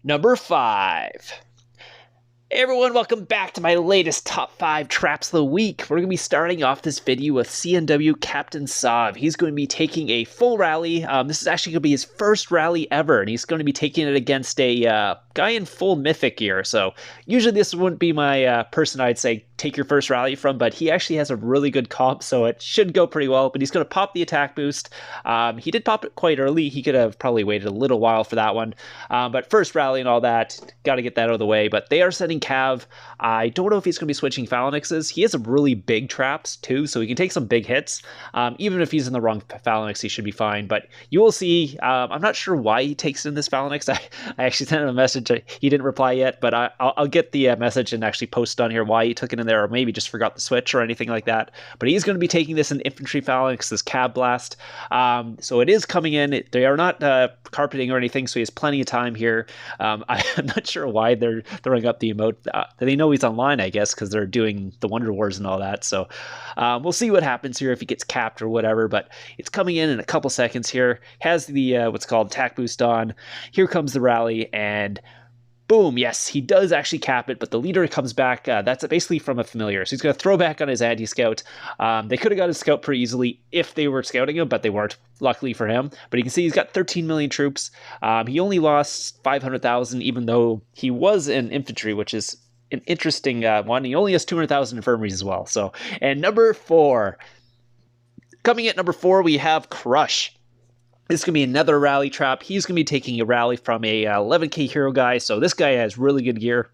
Number 5. Hey everyone, welcome back to my latest top 5 traps of the week. We're going to be starting off this video with CNW Captain Sav. He's going to be taking a full rally. This is actually going to be his first rally ever, and he's going to be taking it against a guy in full mythic gear. So usually this wouldn't be my person I'd say take your first rally from, but he actually has a really good comp, so it should go pretty well. But he's going to pop the attack boost. He did pop it quite early. He could have probably waited a little while for that one. But first rally and all that, got to get that out of the way. But they are sending Cav. I don't know if he's going to be switching Phalanxes. He has some really big traps too, so he can take some big hits. Even if he's in the wrong Phalanx, he should be fine. But you will see, I'm not sure why he takes in this Phalanx. I actually sent him a message. He didn't reply yet, but I'll get the message and actually post on here why he took it in there, or maybe just forgot the switch or anything like that. But he's going to be taking this in Infantry Phalanx, this Cab Blast. So it is coming in. They are not carpeting or anything, so he has plenty of time here. I'm not sure why they're throwing up the emote. They know he's online, I guess, because they're doing the Wonder Wars and all that. So we'll see what happens here if he gets capped or whatever. But it's coming in a couple seconds here. Has the what's called attack boost on. Here comes the rally, and boom, yes, he does actually cap it, but the leader comes back. That's basically from a familiar. So he's going to throw back on his anti-scout. They could have got his scout pretty easily if they were scouting him, but they weren't, luckily for him. But you can see he's got 13 million troops. He only lost 500,000, even though he was in infantry, which is an interesting one. He only has 200,000 infirmaries as well. So, and number 4. Coming at number 4, we have Crush. This is going to be another rally trap. He's going to be taking a rally from a 11k hero guy. So this guy has really good gear.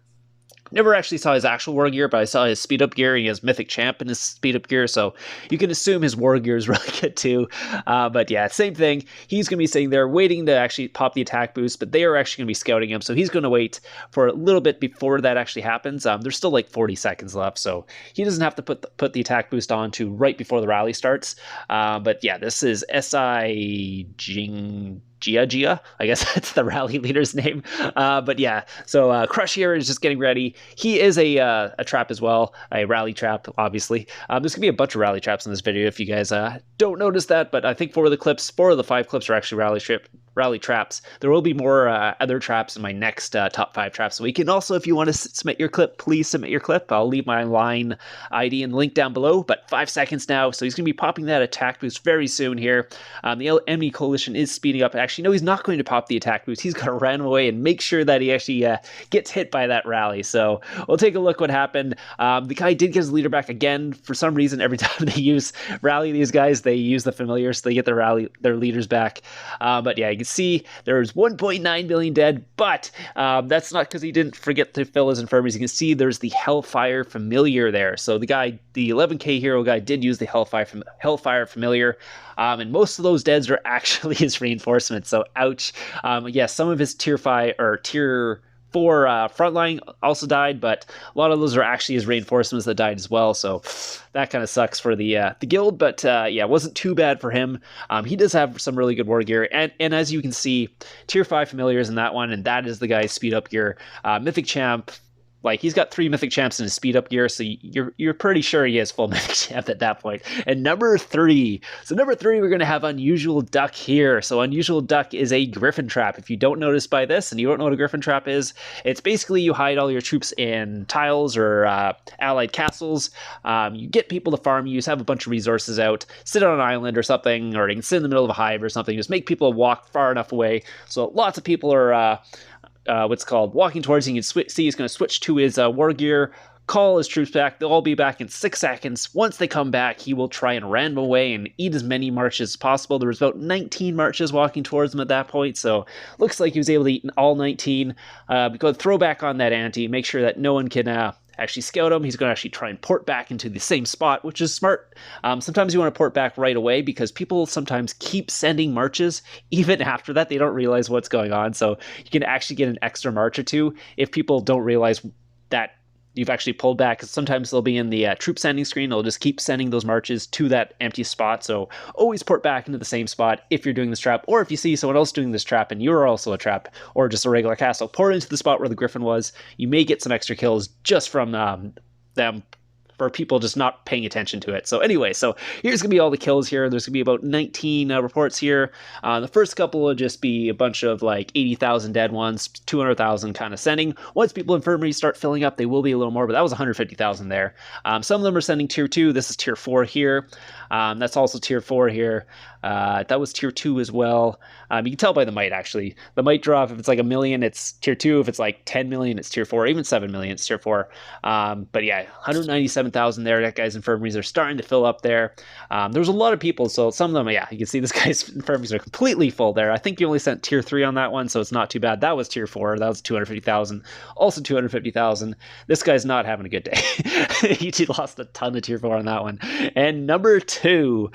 Never actually saw his actual war gear, but I saw his speed up gear, and he has Mythic Champ in his speed up gear, so you can assume his war gear is really good too. But yeah, same thing. He's going to be sitting there waiting to actually pop the attack boost, but they are actually going to be scouting him, so he's going to wait for a little bit before that actually happens. There's still like 40 seconds left, so he doesn't have to put the attack boost on to right before the rally starts. But yeah, this is S.I. Gia, I guess that's the rally leader's name. But yeah, so Crush here is just getting ready. He is a trap as well, a rally trap, obviously. There's going to be a bunch of rally traps in this video if you guys don't notice that, but I think 4 of the 5 clips are actually rally traps. There will be more other traps in my next top 5 traps week. And also, if you want to submit your clip, please submit your clip. I'll leave my line ID and link down below, but 5 seconds now. So he's going to be popping that attack boost very soon here. The enemy coalition is speeding up. Actually, no, he's not going to pop the attack boost. He's going to run away and make sure that he actually gets hit by that rally. So we'll take a look what happened. The guy did get his leader back again. For some reason, every time they use rally these guys, they use the familiars, so they get their leaders back. But yeah, you can see there's 1.9 billion dead, but that's not because he didn't forget to fill his infirmaries. You can see there's the Hellfire Familiar there. So the 11k hero guy did use the Hellfire Familiar, and most of those deads are actually his reinforcements. So ouch. Yeah, some of his tier 5 or tier 4 frontline also died, but a lot of those are actually his reinforcements that died as well. So that kind of sucks for the guild, but yeah, it wasn't too bad for him. He does have some really good war gear, and as you can see, tier 5 familiars in that one, and that is the guy's speed up gear. Mythic Champ. Like, he's got 3 Mythic Champs in his speed up gear, so you're pretty sure he has full Mythic Champ at that point. And number 3. So number 3, we're going to have Unusual Duck here. So Unusual Duck is a Griffin Trap. If you don't notice by this, and you don't know what a Griffin Trap is, it's basically you hide all your troops in tiles or allied castles. You get people to farm you, have a bunch of resources out, sit on an island or something, or you can sit in the middle of a hive or something. Just make people walk far enough away. So lots of people are what's called walking towards him. You can see he's going to switch to his war gear, call his troops back. They'll all be back in 6 seconds. Once they come back, he will try and ram away and eat as many marches as possible. There was about 19 marches walking towards him at that point, so looks like he was able to eat all 19. Go throw back on that anti, make sure that no one can actually scout him. He's going to actually try and port back into the same spot, which is smart. Sometimes you want to port back right away because people sometimes keep sending marches even after that. They don't realize what's going on, so you can actually get an extra march or 2 if people don't realize that you've actually pulled back, because sometimes they'll be in the troop sending screen. They'll just keep sending those marches to that empty spot. So always port back into the same spot if you're doing this trap, or if you see someone else doing this trap and you're also a trap or just a regular castle, port into the spot where the Griffin was. You may get some extra kills just from them for people just not paying attention to it. So anyway, so here's going to be all the kills here. There's going to be about 19 reports here. The first couple will just be a bunch of like 80,000 dead ones, 200,000 kind of sending. Once people infirmaries start filling up, they will be a little more, but that was 150,000 there. Some of them are sending tier 2. This is tier 4 here. That's also tier 4 here. That was tier 2 as well. You can tell by the might, actually. The might drop, if it's like 1 million, it's tier 2. If it's like 10 million, it's tier 4. Even 7 million, it's tier 4. But yeah, 197,000 there. That guy's infirmaries are starting to fill up there. There's a lot of people, so some of them, yeah, you can see this guy's infirmaries are completely full there. I think you only sent tier 3 on that one, so it's not too bad. That was tier 4. That was 250,000. Also 250,000. This guy's not having a good day. He lost a ton of tier 4 on that one. And number 2.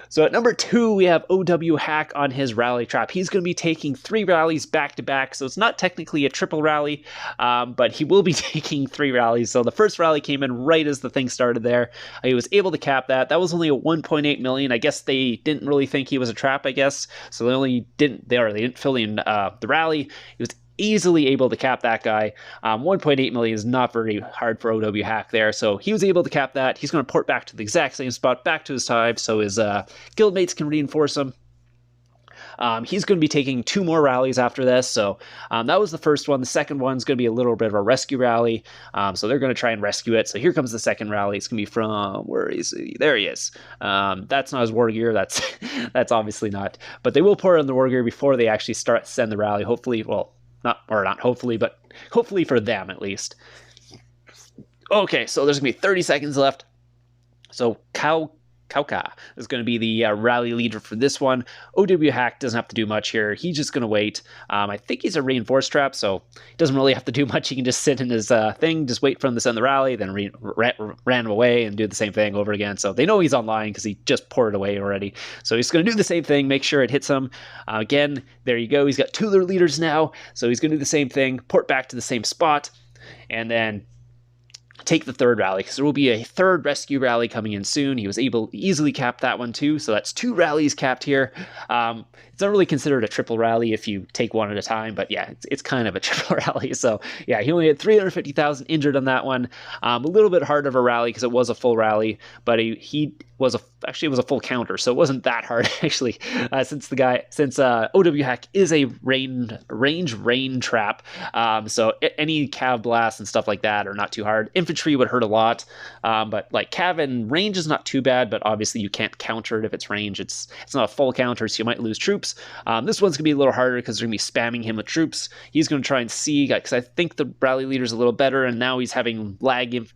So at number 2, we have Owhack on his rally trap. He's going to be taking 3 rallies back to back, so it's not technically a triple rally, but he will be taking 3 rallies. So the first rally came in right as the thing started there. He was able to cap that. That was only a 1.8 million. I guess they didn't really think he was a trap, I guess. So they didn't fill in the rally. He was easily able to cap that guy. 1.8 million is not very hard for Owhack there, so he was able to cap that. He's going to port back to the exact same spot, back to his hive, so his guildmates can reinforce him. He's going to be taking 2 more rallies after this, so that was the first one. The second one's going to be a little bit of a rescue rally, so they're going to try and rescue it. So here comes the second rally. It's going to be from, where is he? There he is. That's not his war gear. That's obviously not. But they will port on the war gear before they actually send the rally, hopefully. Well, not hopefully, but hopefully for them at least. Okay, so there's going to be 30 seconds left. So Kauka is going to be the rally leader for this one. Owhack doesn't have to do much here. He's just going to wait. I think he's a reinforced trap, so he doesn't really have to do much. He can just sit in his thing, just wait for him to send the rally, then ran away and do the same thing over again. So they know he's online because he just ported away already. So he's going to do the same thing, make sure it hits him. Again, there you go. He's got 2 leaders now, so he's going to do the same thing, port back to the same spot, and then take the 3rd rally, because there will be a 3rd rescue rally coming in soon. He was able to easily cap that one too, so that's 2 rallies capped here. It's not really considered a triple rally if you take one at a time, but yeah, it's kind of a triple rally. So yeah, he only had 350,000 injured on that one. A little bit hard of a rally because it was a full rally, but he was actually it was a full counter, so it wasn't that hard actually. Since Owhack is a range rain trap, so any cav blasts and stuff like that are not too hard. Infantry would hurt a lot, but like cav and range is not too bad, but obviously you can't counter it if it's range. It's not a full counter, so you might lose troops. This one's gonna be a little harder because they're gonna be spamming him with troops. He's gonna try and see, because I think the rally leader's a little better, and now he's having lag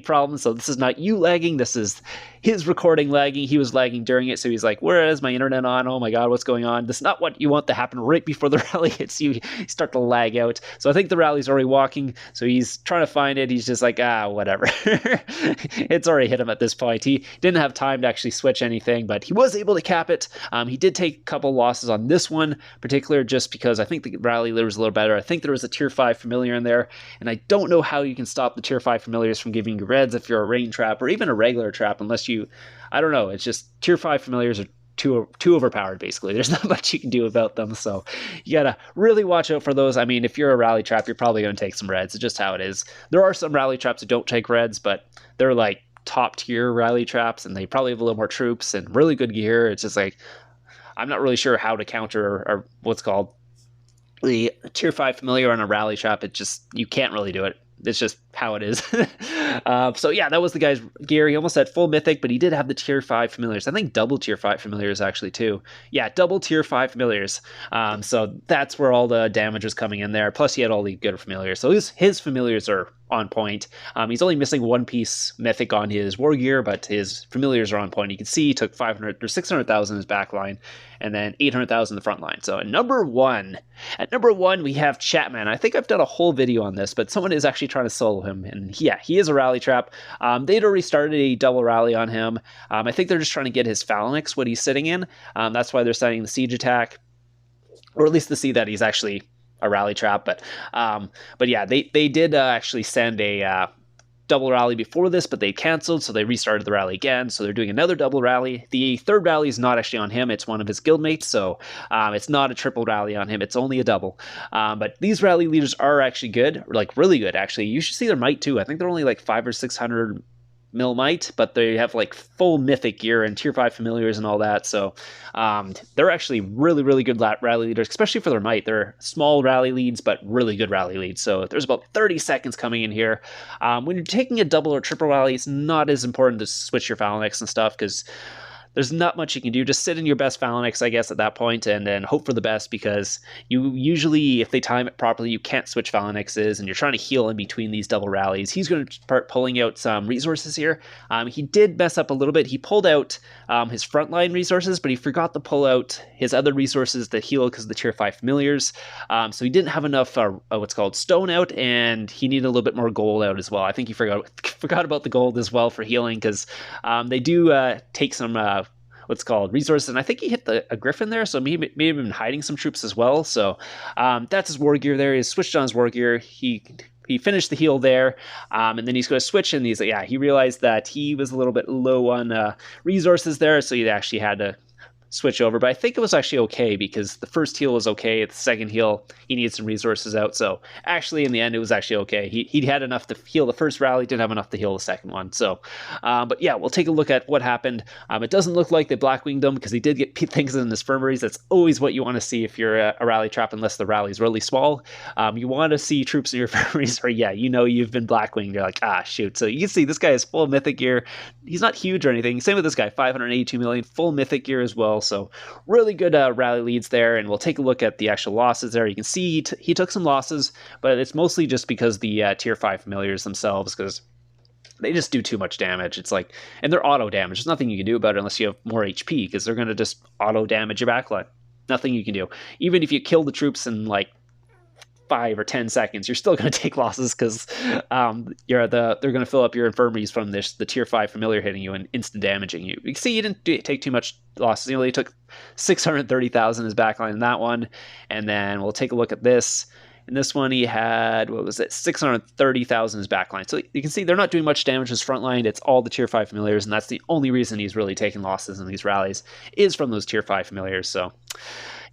problems. So this is not you lagging, this is his recording lagging. He was lagging during it, so he's like, where is my internet on? Oh my god, what's going on? This is not what you want to happen right before the rally hits you. You start to lag out. So I think the rally's already walking, so he's trying to find it. He's just like, whatever. It's already hit him at this point. He didn't have time to actually switch anything, but he was able to cap it. He did take a couple losses on this one in particular, just because I think the rally leader was a little better. I think there was a tier 5 familiar in there, and I don't know how you can stop the tier 5 familiars from giving you reds if you're a rain trap or even a regular trap, unless you, I don't know, it's just tier 5 familiars are too overpowered, basically. There's not much you can do about them, so you gotta really watch out for those. I mean, if you're a rally trap, you're probably going to take some reds. It's just how it is. There are some rally traps that don't take reds, but they're like top tier rally traps, and they probably have a little more troops and really good gear. It's just like, I'm not really sure how to counter or what's called the tier 5 familiar on a rally trap. It just, you can't really do it. It's just how it is. So yeah, that was the guy's gear. He almost had full mythic, but he did have the tier 5 familiars. I think double tier 5 familiars actually too. Yeah, double tier 5 familiars. So that's where all the damage was coming in there. Plus he had all the good familiars. So his familiars are on point. He's only missing 1 piece mythic on his war gear, but his familiars are on point. You can see he took 500 or 600,000 in his back line, and then 800,000 in the front line. So at number one, we have Chapman. I think I've done a whole video on this, but someone is actually trying to solo him, and yeah, he is a rally trap. They'd already started a double rally on him. I think they're just trying to get his phalanx, what he's sitting in. That's why they're setting the siege attack, or at least to see that he's actually a rally trap. But yeah, they did actually send a double rally before this, but they canceled, so they restarted the rally again. So they're doing another double rally. The 3rd rally is not actually on him, it's one of his guildmates, so it's not a triple rally on him, it's only a double. But these rally leaders are actually good, like really good actually. You should see their might too. I think they're only like 500 or 600 might, but they have like full mythic gear and tier 5 familiars and all that. So they're actually really, really good rally leaders, especially for their might. They're small rally leads, but really good rally leads. So there's about 30 seconds coming in here. When you're taking a double or triple rally, it's not as important to switch your phalanx and stuff because there's not much you can do. Just sit in your best phalanx, I guess, at that point, and then hope for the best, because you usually, if they time it properly, you can't switch phalanxes, and you're trying to heal in between these double rallies. He's going to start pulling out some resources here. He did mess up a little bit. He pulled out his frontline resources, but he forgot to pull out his other resources to heal because of the tier 5 familiars. So he didn't have enough what's called stone out, and he needed a little bit more gold out as well. I think he forgot about the gold as well for healing, because they do take some what's called resources, and I think he hit a griffin there, so maybe been hiding some troops as well. So that's his war gear there. He switched on his war gear. He finished the heal there, and then he's going to switch, and he realized that he was a little bit low on resources there, so he actually had to switch over. But I think it was actually okay, because the first heal was okay. The second heal, he needed some resources out. So actually, in the end, it was actually okay. He had enough to heal the first rally, didn't have enough to heal the second one. So, but yeah, we'll take a look at what happened. It doesn't look like they blackwinged him, because he did get things in his infirmaries. That's always what you want to see if you're a rally trap, unless the rally is really small. You want to see troops in your infirmaries, or you've been blackwinged. You're like, shoot. So you can see this guy is full mythic gear. He's not huge or anything. Same with this guy, 582 million, full mythic gear as well. So really good rally leads there, and we'll take a look at the actual losses there. You can see he took some losses, but it's mostly just because the tier 5 familiars themselves, because they just do too much damage. It's like, and they're auto damage. There's nothing you can do about it unless you have more HP, because they're going to just auto damage your backline. Nothing you can do. Even if you kill the troops in like 5 or 10 seconds, you're still going to take losses, because they're going to fill up your infirmaries from the tier 5 familiar hitting you and instant damaging you. You can see you didn't take too much losses. He only took 630,000 his backline in that one. And then we'll take a look at this. In this one, he had, 630,000 his backline. So you can see they're not doing much damage to his front line. It's all the tier 5 familiars, and that's the only reason he's really taking losses in these rallies, is from those tier 5 familiars. So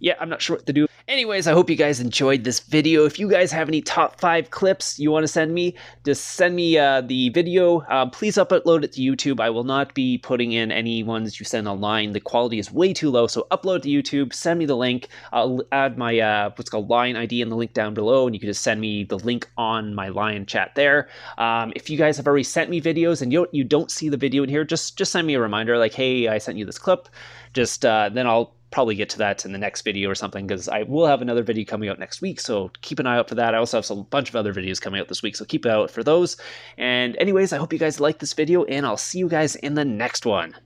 yeah, I'm not sure what to do. Anyways, I hope you guys enjoyed this video. If you guys have any top 5 clips you want to send me, just send me the video. Please upload it to YouTube. I will not be putting in any ones you send online. The quality is way too low, so upload to YouTube, send me the link. I'll add my what's called line ID in the link down below, and you can just send me the link on my line chat there. If you guys have already sent me videos and you don't see the video in here, just send me a reminder like, hey, I sent you this clip. Just then I'll probably get to that in the next video or something, because I will have another video coming out next week, so keep an eye out for that. I also have a bunch of other videos coming out this week, so keep an eye out for those. And anyways, I hope you guys like this video, and I'll see you guys in the next one.